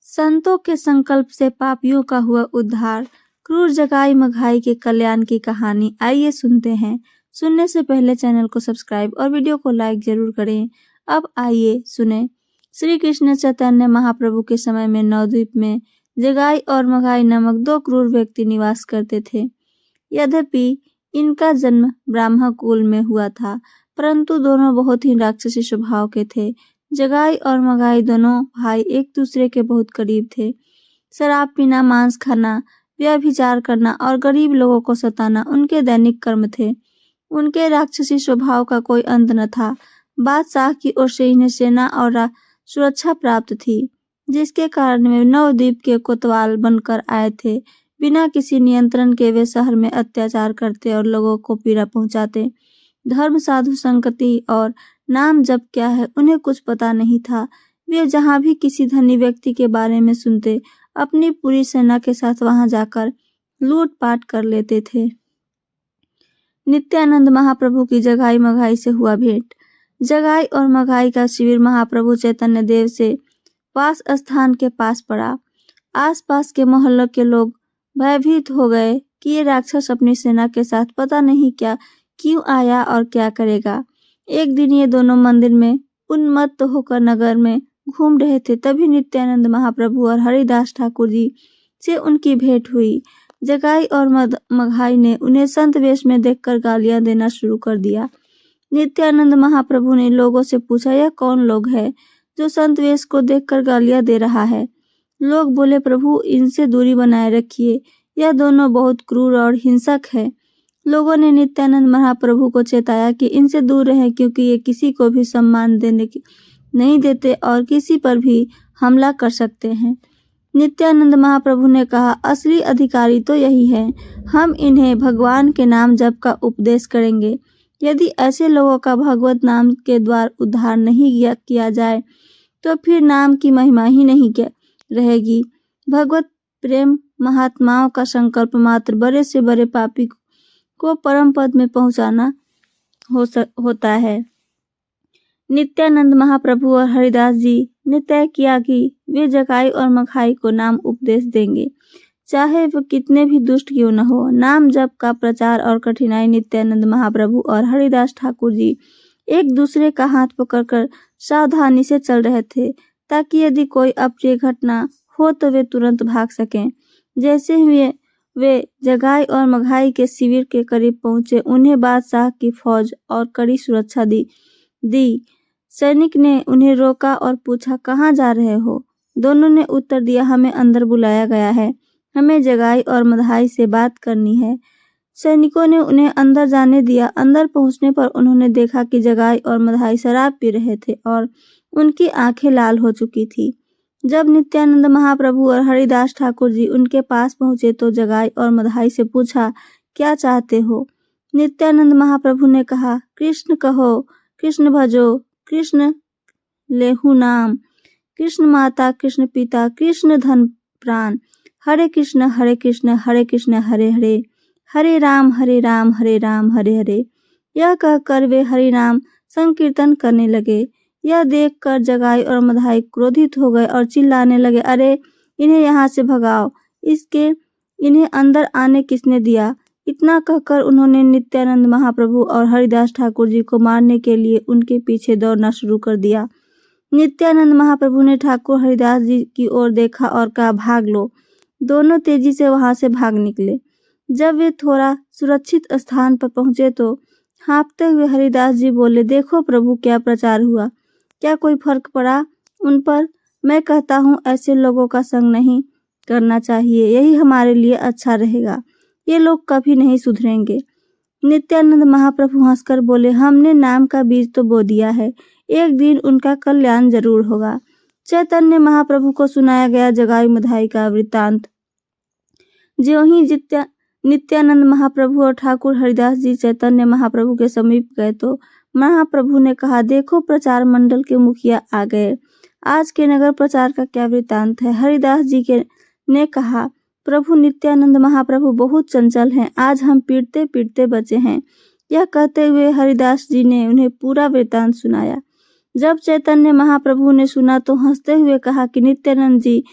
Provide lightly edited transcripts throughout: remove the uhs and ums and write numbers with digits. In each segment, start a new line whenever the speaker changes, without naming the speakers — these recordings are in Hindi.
संतों के संकल्प से पापियों का हुआ उद्धार। क्रूर जगाई मघाई के कल्याण की कहानी आइए सुनते हैं। सुनने से पहले चैनल को सब्सक्राइब और वीडियो को लाइक जरूर करें। अब आइए सुने। श्री कृष्ण चैतन्य महाप्रभु के समय में नवद्वीप में जगाई और मघाई नामक दो क्रूर व्यक्ति निवास करते थे। यद्यपि इनका जन्म ब्राह्मण कुल में हुआ था, परंतु दोनों बहुत ही राक्षसी स्वभाव के थे। जगाई और मघाई दोनों भाई एक दूसरे के बहुत करीब थे। शराब पीना, मांस खाना, व्यभिचार करना और गरीब लोगों को सताना उनके दैनिक कर्म थे। उनके राक्षसी स्वभाव का कोई अंत न था। बादशाह की ओर से इन्हें सेना और सुरक्षा प्राप्त थी, जिसके कारण वे नवद्वीप के कोतवाल बनकर आए थे। बिना किसी नियंत्रण के वे शहर में अत्याचार करते और लोगों को पीड़ा पहुंचाते। धर्म, साधु संगति और नाम जप क्या है उन्हें कुछ पता नहीं था। वे जहां भी किसी धनी व्यक्ति के बारे में सुनते, अपनी पूरी सेना के साथ वहां जाकर लूटपाट कर लेते थे। नित्यानंद महाप्रभु की जगाई मघाई से हुआ भेंट। जगाई और मघाई का शिविर महाप्रभु चैतन्य देव से वास स्थान के पास पड़ा। आसपास के मोहल्लों के लोग भयभीत हो गए कि ये राक्षस अपनी सेना के साथ पता नहीं क्या क्यों आया और क्या करेगा। एक दिन ये दोनों मंदिर में उन्मत्त होकर नगर में घूम रहे थे, तभी नित्यानंद महाप्रभु और हरिदास ठाकुर जी से उनकी भेंट हुई। जगाई और मघाई ने उन्हें संत वेश में देखकर गालियां देना शुरू कर दिया। नित्यानंद महाप्रभु ने लोगों से पूछा, यह कौन लोग है जो संत वेश को देखकर गालियां दे रहा है? लोग बोले, प्रभु इनसे दूरी बनाए रखिए, यह दोनों बहुत क्रूर और हिंसक है। लोगों ने नित्यानंद महाप्रभु को चेताया कि इनसे दूर रहें, क्योंकि ये किसी को भी सम्मान नहीं देते और किसी पर भी हमला कर सकते हैं। नित्यानंद महाप्रभु ने कहा, असली अधिकारी तो यही है। हम इन्हें भगवान के नाम जप का उपदेश करेंगे। यदि ऐसे लोगों का भगवत नाम के द्वारा उद्धार नहीं किया जाए तो फिर नाम की महिमा ही नहीं रहेगी। भगवत प्रेम महात्माओं का संकल्प मात्र बड़े से बड़े पापी को परम पद में पहुंचाना होता है। नित्यानंद महाप्रभु और हरिदास जी ने तय किया कि वे जगाई और मघाई को नाम उपदेश देंगे, चाहे वो कितने भी दुष्ट क्यों न हो। नाम जप का प्रचार और कठिनाई। नित्यानंद महाप्रभु और हरिदास ठाकुर जी एक दूसरे का हाथ पकड़कर सावधानी से चल रहे थे, ताकि यदि कोई अप्रिय घटना हो तो वे तुरंत भाग सकें। जैसे ही वे जगाई और मघाई के शिविर के करीब पहुंचे, उन्हें बादशाह की फौज और कड़ी सुरक्षा दी। सैनिक ने उन्हें रोका और पूछा, कहाँ जा रहे हो? दोनों ने उत्तर दिया, हमें अंदर बुलाया गया है, हमें जगाई और मघाई से बात करनी है। सैनिकों ने उन्हें अंदर जाने दिया। अंदर पहुंचने पर उन्होंने देखा कि जगाई और मघाई शराब पी रहे थे और उनकी आंखें लाल हो चुकी थी। जब नित्यानंद महाप्रभु और हरिदास ठाकुर जी उनके पास पहुंचे तो जगाई और मघाई से पूछा, क्या चाहते हो? नित्यानंद महाप्रभु ने कहा, कृष्ण कहो, कृष्ण भजो, कृष्ण लेहु नाम, कृष्ण माता, कृष्ण पिता, कृष्ण धन प्राण, हरे कृष्ण हरे कृष्ण हरे कृष्ण हरे हरे, हरे राम हरे राम हरे राम हरे हरे। यह कहकर वे हरि नाम संकीर्तन करने लगे। यह देखकर जगाई और मघाई क्रोधित हो गए और चिल्लाने लगे, अरे इन्हें यहाँ से भगाओ, इन्हें अंदर आने किसने दिया? इतना कहकर उन्होंने नित्यानंद महाप्रभु और हरिदास ठाकुर जी को मारने के लिए उनके पीछे दौड़ना शुरू कर दिया। नित्यानंद महाप्रभु ने ठाकुर हरिदास जी की ओर देखा और कहा, भाग लो। दोनों तेजी से वहां से भाग निकले। जब वे थोड़ा सुरक्षित स्थान पर पहुंचे तो हाँफते हुए हरिदास जी बोले, देखो प्रभु क्या प्रचार हुआ, क्या कोई फर्क पड़ा उन पर? मैं कहता हूँ ऐसे लोगों का संग नहीं करना चाहिए, यही हमारे लिए अच्छा रहेगा। ये लोग कभी नहीं सुधरेंगे। नित्यानंद महाप्रभु हंसकर बोले, हमने नाम का बीज तो बो दिया है, एक दिन उनका कल्याण जरूर होगा। चैतन्य महाप्रभु को सुनाया गया जगाई मघाई का वृत्तांत। ज्यों ही नित्यानंद महाप्रभु और ठाकुर हरिदास जी चैतन्य महाप्रभु के समीप गए तो महाप्रभु ने कहा, देखो प्रचार मंडल के मुखिया आ गए, आज के नगर प्रचार का क्या वृत्तांत है? हरिदास जी ने कहा, प्रभु नित्यानंद महाप्रभु बहुत चंचल हैं, आज हम पीटते पीटते बचे हैं। यह कहते हुए हरिदास जी ने उन्हें पूरा वृत्तांत सुनाया। जब चैतन्य महाप्रभु ने सुना तो हंसते हुए कहा कि नित्यानंद जी,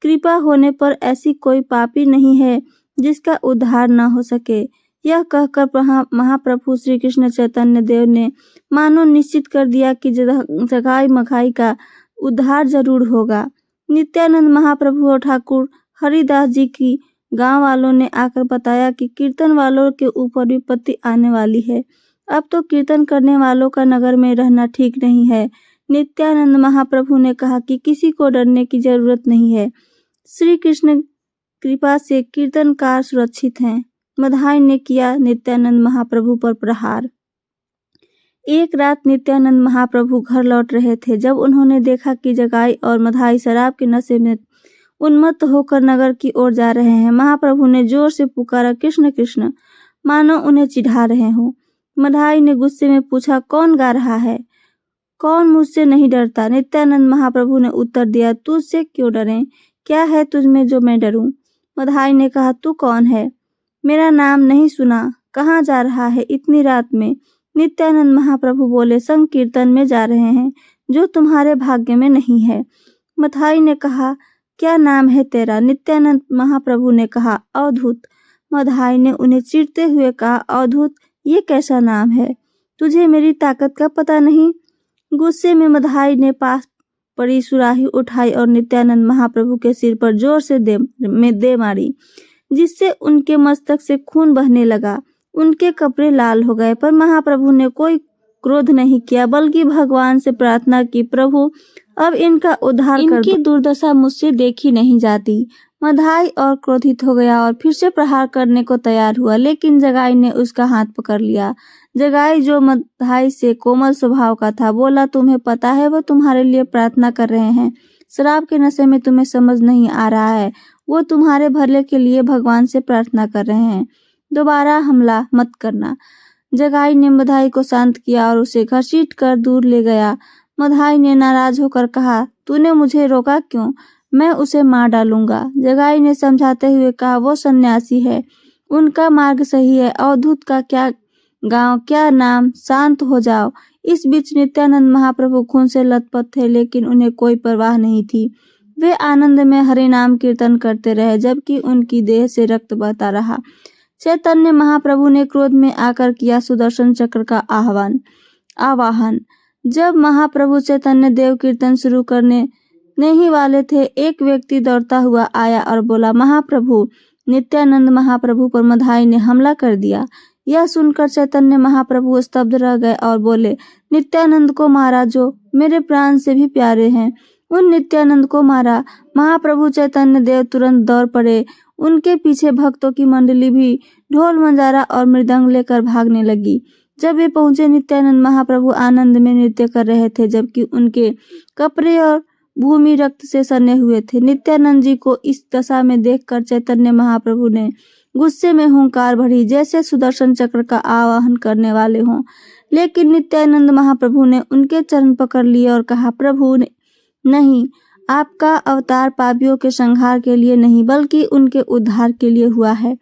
कृपा होने पर ऐसी कोई पापी नहीं है जिसका उद्धार न हो सके। यह कहकर महाप्रभु श्री कृष्ण चैतन्य देव ने मानो निश्चित कर दिया कि जगाई मघाई का उद्धार जरूर होगा। नित्यानंद महाप्रभु और ठाकुर हरिदास जी की गांव वालों ने आकर बताया कि कीर्तन वालों के ऊपर विपत्ति आने वाली है। अब तो कीर्तन करने वालों का नगर में रहना ठीक नहीं है। नित्यानंद महाप्रभु ने कहा कि किसी को डरने की जरूरत नहीं है। श्री कृष्ण कृपा से कीर्तनकार सुरक्षित हैं। मधाई ने किया नित्यानंद महाप्रभु पर प्रहार। एक रात नित्यानंद महाप्रभु घर लौट रहे थे। जब उन्होंने देखा कि जगाई और मधाई शराब के नशे में उन्मत्त होकर नगर की ओर जा रहे हैं, महाप्रभु ने जोर से पुकारा, कृष्ण कृष्ण, मानो उन्हें चिढ़ा रहे हो। मधाई ने गुस्से में पूछा, कौन गा रहा है? कौन मुझसे नहीं डरता? नित्यानंद महाप्रभु ने उत्तर दिया, तुझसे क्यों डरें? क्या है तुझमें जो मैं डरूं? मधाई ने कहा, तू कौन है? मेरा नाम नहीं सुना? कहाँ जा रहा है इतनी रात में? नित्यानंद महाप्रभु बोले, संकीर्तन में जा रहे हैं, जो तुम्हारे भाग्य में नहीं है। मधाई ने कहा, क्या नाम है तेरा? नित्यानंद महाप्रभु ने कहा, अवधूत। मधाई ने उन्हें चिढ़ते हुए कहा, अवधूत, ये कैसा नाम है? तुझे मेरी ताकत का पता नहीं? गुस्से में मधाई ने पास पड़ी सुराही उठाई और नित्यानंद महाप्रभु के सिर पर जोर से दे मारी, जिससे उनके मस्तक से खून बहने लगा। उनके कपड़े लाल हो गए, पर महाप्रभु ने कोई क्रोध नहीं किया, बल्कि भगवान से प्रार्थना की, प्रभु अब इनका उद्धार कर दो, इनकी दुर्दशा मुझसे देखी नहीं जाती। मधाई और क्रोधित हो गया और फिर से प्रहार करने को तैयार हुआ, लेकिन जगाई ने उसका हाथ पकड़ लिया। जगाई, जो मधाई से कोमल स्वभाव का था, बोला, तुम्हें पता है वो तुम्हारे लिए प्रार्थना कर रहे हैं। शराब के नशे में तुम्हें समझ नहीं आ रहा है, वो तुम्हारे भले के लिए भगवान से प्रार्थना कर रहे हैं। दोबारा हमला मत करना। जगाई ने मधाई को शांत किया और उसे घसीट कर दूर ले गया। मधाई ने नाराज होकर कहा, तूने मुझे रोका क्यों? मैं उसे मार डालूंगा। जगाई ने समझाते हुए कहा, वो सन्यासी है, उनका मार्ग सही है। अवधूत का क्या गांव, क्या नाम, शांत हो जाओ। इस बीच नित्यानंद महाप्रभु खून से लथपथ थे, लेकिन उन्हें कोई परवाह नहीं थी। वे आनंद में हरि नाम कीर्तन करते रहे, जबकि उनकी देह से रक्त बहता रहा। चैतन्य महाप्रभु ने क्रोध में आकर किया सुदर्शन चक्र का आवाहन। जब महाप्रभु चैतन्य देव कीर्तन शुरू करने नहीं वाले थे, एक व्यक्ति दौड़ता हुआ आया और बोला, महाप्रभु, नित्यानंद महाप्रभु पर मधाई ने हमला कर दिया। यह सुनकर चैतन्य महाप्रभु स्तब्ध रह गए और बोले, नित्यानंद को मारा, जो मेरे प्राण से भी प्यारे हैं, उन नित्यानंद को मारा। महाप्रभु चैतन्य देव तुरंत दौड़ पड़े। उनके पीछे भक्तों की मंडली भी ढोल मंजारा और मृदंग लेकर भागने लगी। जब वे पहुंचे, नित्यानंद महाप्रभु आनंद में नृत्य कर रहे थे, जबकि उनके कपड़े और भूमि रक्त से सने हुए थे। नित्यानंद जी को इस दशा में देखकर चैतन्य महाप्रभु ने गुस्से में हुंकार भरी, जैसे सुदर्शन चक्र का आवाहन करने वाले हों। लेकिन नित्यानंद महाप्रभु ने उनके चरण पकड़ लिए और कहा, प्रभु नहीं, आपका अवतार पापियों के संहार के लिए नहीं, बल्कि उनके उद्धार के लिए हुआ है।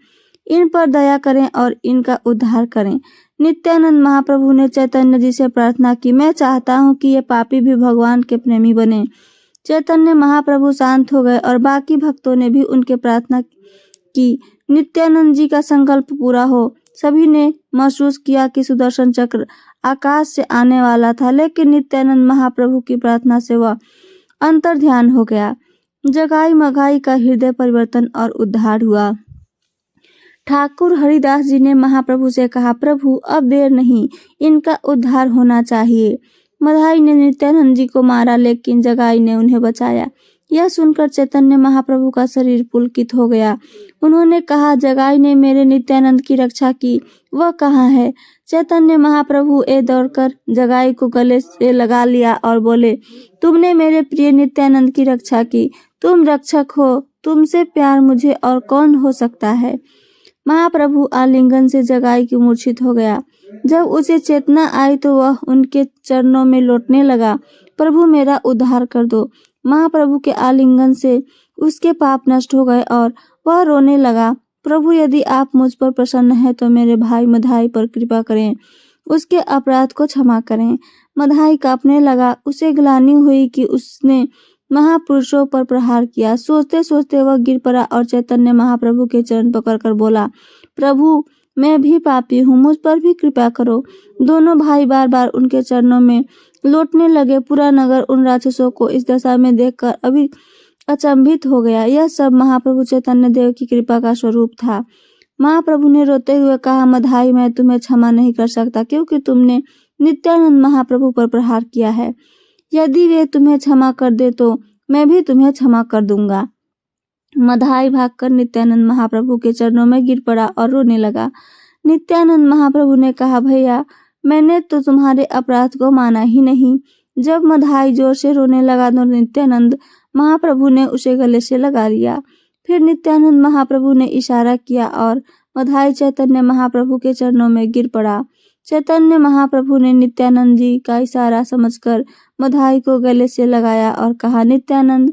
इन पर दया करें और इनका उद्धार करें। नित्यानंद महाप्रभु ने चैतन्य जी से प्रार्थना की, मैं चाहता हूँ कि ये पापी भी भगवान के प्रेमी बने। चैतन्य महाप्रभु शांत हो गए और बाकी भक्तों ने भी उनके प्रार्थना की, नित्यानंद जी का संकल्प पूरा हो। सभी ने महसूस किया कि सुदर्शन चक्र आकाश से आने वाला था, लेकिन नित्यानंद महाप्रभु की प्रार्थना से वह अंतर ध्यान हो गया। जगाई मघाई का हृदय परिवर्तन और उद्धार हुआ। ठाकुर हरिदास जी ने महाप्रभु से कहा, प्रभु अब देर नहीं, इनका उद्धार होना चाहिए। मधाई ने नित्यानंद जी को मारा, लेकिन जगाई ने उन्हें बचाया। यह सुनकर चैतन्य महाप्रभु का शरीर पुलकित हो गया। उन्होंने कहा, जगाई ने मेरे नित्यानंद की रक्षा की, वह कहाँ है? चैतन्य महाप्रभु दौड़कर जगाई को गले से लगा लिया और बोले, तुमने मेरे प्रिय नित्यानंद की रक्षा की, तुम रक्षक हो, तुमसे प्यार मुझे और कौन हो सकता है। महाप्रभु आलिंगन से जगाई की मूर्छित हो गया। जब उसे चेतना आई तो वह उनके चरणों में लौटने लगा, प्रभु मेरा उद्धार कर दो। महाप्रभु के आलिंगन से उसके पाप नष्ट हो गए और वह रोने लगा, प्रभु यदि आप मुझ पर प्रसन्न हैं तो मेरे भाई मधाई पर कृपा करें, उसके अपराध को क्षमा करें। मधाई कांपने लगा। उसे ग्लानि हुई कि उसने महापुरुषों पर प्रहार किया। सोचते सोचते वह गिर पड़ा और चैतन्य महाप्रभु के चरण पकड़कर बोला, प्रभु मैं भी पापी हूँ, मुझ पर भी कृपा करो। दोनों भाई बार बार उनके चरणों में लौटने लगे। पूरा नगर उन राक्षसों को इस दशा में देखकर अभी अचंभित हो गया। यह सब महाप्रभु चैतन्य देव की कृपा का स्वरूप था। महाप्रभु ने रोते हुए कहा, मधाई मैं तुम्हें क्षमा नहीं कर सकता क्योंकि तुमने नित्यानंद महाप्रभु पर प्रहार किया है। यदि वे तुम्हें क्षमा कर दे तो मैं भी तुम्हें क्षमा कर दूंगा। मधाई भागकर नित्यानंद महाप्रभु के चरणों में गिर पड़ा और रोने लगा। नित्यानंद महाप्रभु ने कहा, भैया मैंने तो तुम्हारे अपराध को माना ही नहीं। जब मधाई जोर से रोने लगा तो नित्यानंद महाप्रभु ने उसे गले से लगा लिया। फिर नित्यानंद महाप्रभु ने इशारा किया और मधाई चैतन्य महाप्रभु के चरणों में गिर पड़ा। चैतन्य महाप्रभु ने नित्यानंद जी का इशारा समझकर मधाई को गले से लगाया और कहा, नित्यानंद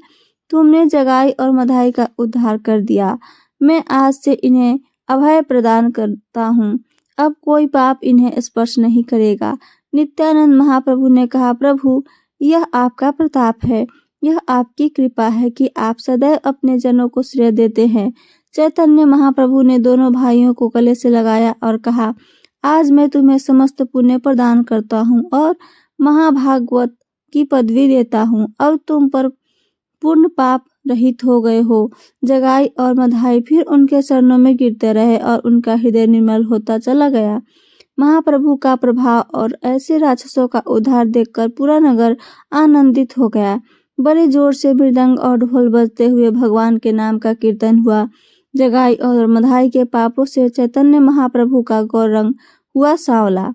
तुमने जगाई और मधाई का उद्धार कर दिया। मैं आज से इन्हें अभय प्रदान करता हूँ। अब कोई पाप इन्हें स्पर्श नहीं करेगा। नित्यानंद महाप्रभु ने कहा, प्रभु यह आपका प्रताप है, यह आपकी कृपा है कि आप सदैव अपने जनों को श्रेय देते हैं। चैतन्य महाप्रभु ने दोनों भाइयों को गले से लगाया और कहा, आज मैं तुम्हें समस्त पुण्य प्रदान करता हूँ और महाभागवत की पदवी देता हूँ। अब तुम पर पूर्ण पाप रहित हो गए हो। जगाई और मधाई फिर उनके चरणों में गिरते रहे और उनका हृदय निर्मल होता चला गया। महाप्रभु का प्रभाव और ऐसे राक्षसों का उद्धार देखकर पूरा नगर आनंदित हो गया। बड़े जोर से मृदंग और ढोल बजते हुए भगवान के नाम का कीर्तन हुआ। जगाई और मधाई के पापों से चैतन्य महाप्रभु का गौर रंग हुआ सांवला।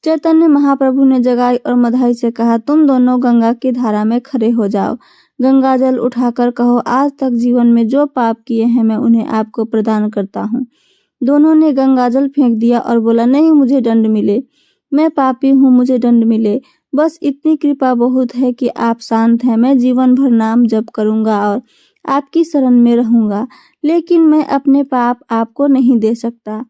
चैतन्य महाप्रभु ने जगाई और मधाई से कहा, तुम दोनों गंगा की धारा में खड़े हो जाओ। गंगा जल उठाकर कहो, आज तक जीवन में जो पाप किए हैं मैं उन्हें आपको प्रदान करता हूँ। दोनों ने गंगा जल फेंक दिया और बोला, नहीं मुझे दंड मिले, मैं पापी हूँ, मुझे दंड मिले। बस इतनी कृपा बहुत है कि आप शांत हैं। मैं जीवन भर नाम जप करूंगा और आपकी शरण में रहूंगा, लेकिन मैं अपने पाप आपको नहीं दे सकता।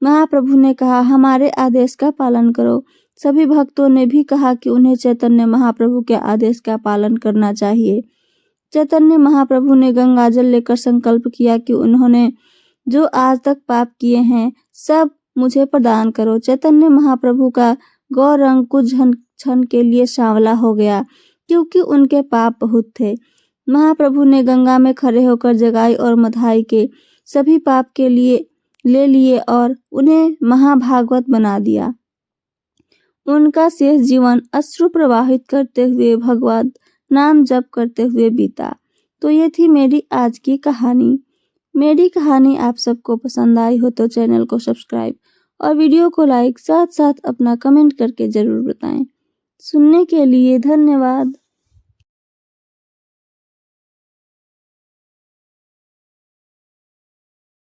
महाप्रभु ने कहा, हमारे आदेश का पालन करो। सभी भक्तों ने भी कहा कि उन्हें चैतन्य महाप्रभु के आदेश का पालन करना चाहिए। चैतन्य महाप्रभु ने गंगा जल लेकर संकल्प किया कि उन्होंने जो आज तक पाप किए हैं सब मुझे प्रदान करो। चैतन्य महाप्रभु का गौर रंग कुछ क्षण के लिए सांवला हो गया क्योंकि उनके पाप बहुत थे। महाप्रभु ने गंगा में खड़े होकर जगाई और मधाई के सभी पाप के लिए ले लिए और उन्हें महाभागवत बना दिया। उनका शेष जीवन अश्रु प्रवाहित करते हुए भगवत नाम जप करते हुए बीता। तो ये थी मेरी आज की कहानी। मेरी कहानी आप सबको पसंद आई हो तो चैनल को सब्सक्राइब और वीडियो को लाइक, साथ साथ अपना कमेंट करके जरूर बताएं। सुनने के लिए धन्यवाद।